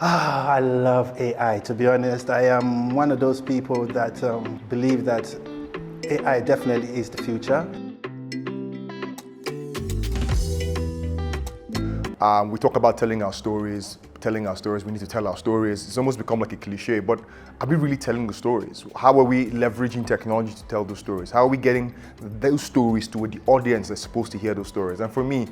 I love AI, to be honest. I am one of those people that believe that AI definitely is the future. We talk about telling our stories, we need to tell our stories. It's almost become like a cliche, but are we really telling the stories? How are we leveraging technology to tell those stories? How are we getting those stories to the audience that's supposed to hear those stories? And for me,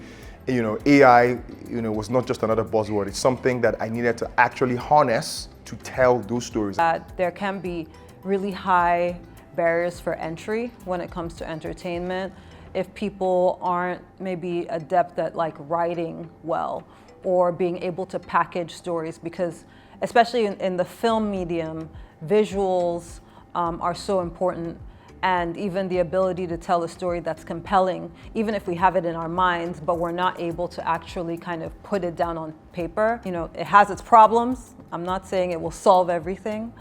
AI, was not just another buzzword. It's something that I needed to actually harness to tell those stories. There can be really high barriers for entry when it comes to entertainment if people aren't maybe adept at writing well or being able to package stories, because especially in the film medium, visuals are so important, and even the ability to tell a story that's compelling, even if we have it in our minds, but we're not able to actually kind of put it down on paper. It has its problems. I'm not saying it will solve everything,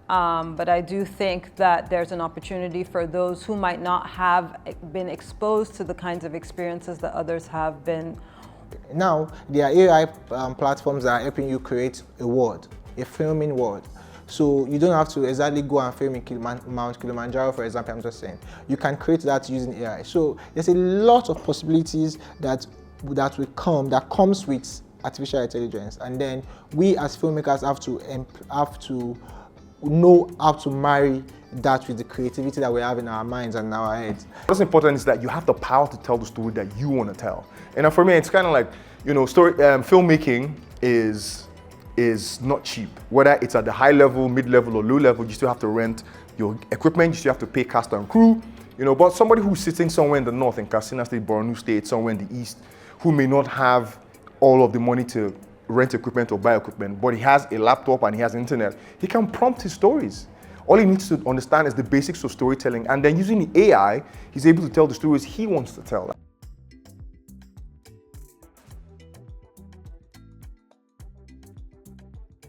but I do think that there's an opportunity for those who might not have been exposed to the kinds of experiences that others have been. Now, there are AI platforms that are helping you create a world, a filming world. So you don't have to exactly go and film in Mount Kilimanjaro, for example, I'm just saying. You can create that using AI. So there's a lot of possibilities that comes with artificial intelligence. And then we as filmmakers have to know how to marry that with the creativity that we have in our minds and in our heads. What's important is that you have the power to tell the story that you want to tell. And for me, it's kind of like, filmmaking is not cheap. Whether it's at the high level, mid-level, or low level, you still have to rent your equipment, you still have to pay cast and crew, but somebody who's sitting somewhere in the north, in Katsina State, Borno State, somewhere in the east, who may not have all of the money to rent equipment or buy equipment, but he has a laptop and he has internet, he can prompt his stories. All he needs to understand is the basics of storytelling, and then using the AI, he's able to tell the stories he wants to tell.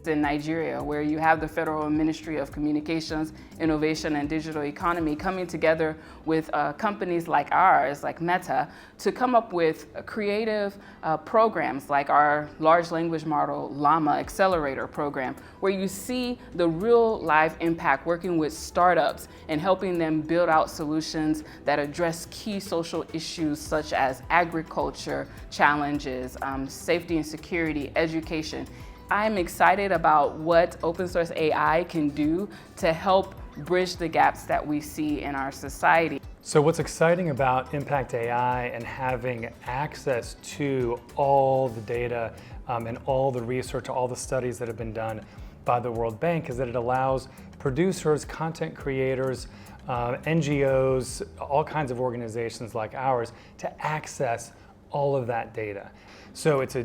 In Nigeria, where you have the Federal Ministry of Communications, Innovation and Digital Economy coming together with companies like ours, like Meta, to come up with creative programs like our large language model Llama Accelerator program, where you see the real live impact working with startups and helping them build out solutions that address key social issues such as agriculture challenges, safety and security, education. I'm excited about what open source AI can do to help bridge the gaps that we see in our society. So what's exciting about Impact AI and having access to all the data and all the research, all the studies that have been done by the World Bank is that it allows producers, content creators, NGOs, all kinds of organizations like ours to access all of that data. So it's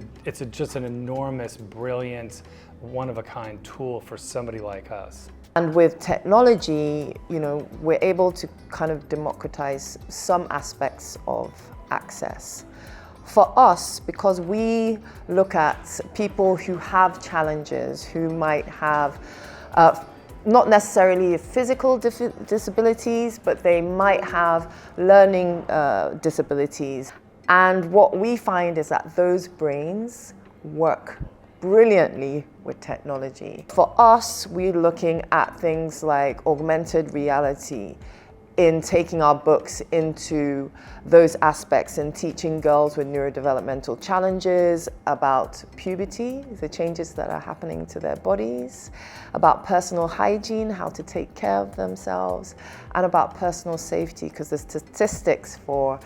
just an enormous, brilliant, one-of-a-kind tool for somebody like us. And with technology, we're able to kind of democratize some aspects of access. For us, because we look at people who have challenges, who might have not necessarily physical disabilities, but they might have learning disabilities. And what we find is that those brains work brilliantly with technology. For us, we're looking at things like augmented reality in taking our books into those aspects and teaching girls with neurodevelopmental challenges about puberty, the changes that are happening to their bodies, about personal hygiene, how to take care of themselves, and about personal safety, because the statistics for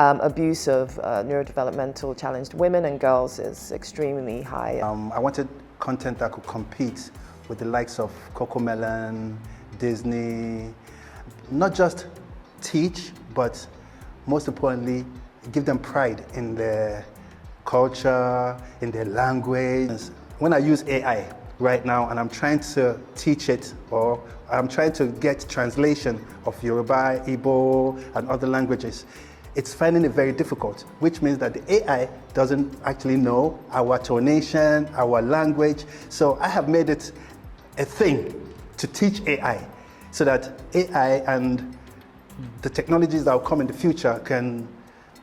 abuse of neurodevelopmental challenged women and girls is extremely high. I wanted content that could compete with the likes of Cocomelon, Disney, not just teach, but most importantly, give them pride in their culture, in their language. When I use AI right now and I'm trying to teach it, or I'm trying to get translation of Yoruba, Igbo, and other languages, it's finding it very difficult, which means that the AI doesn't actually know our tonation, our language. So I have made it a thing to teach AI so that AI and the technologies that will come in the future can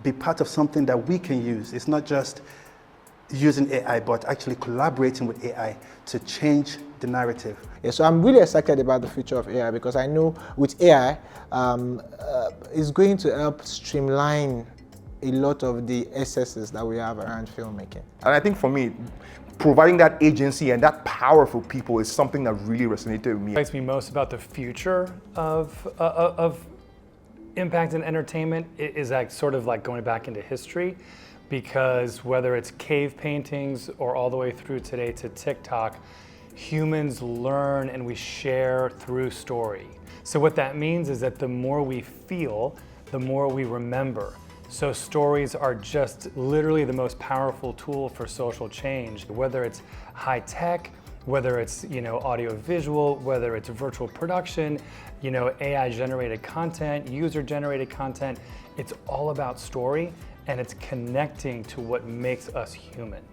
be part of something that we can use. It's not just using AI, but actually collaborating with AI to change the narrative. Yeah, so I'm really excited about the future of AI because I know with AI, it's going to help streamline a lot of the excesses that we have around filmmaking. And I think for me, providing that agency and that power for people is something that really resonated with me. What excites me most about the future of impact and entertainment is like sort of like going back into history, because whether it's cave paintings or all the way through today to TikTok, humans learn and we share through story. So what that means is that the more we feel, the more we remember. So stories are just literally the most powerful tool for social change, whether it's high tech, whether it's audio visual, whether it's virtual production, AI generated content, user generated content. It's all about story, and it's connecting to what makes us human.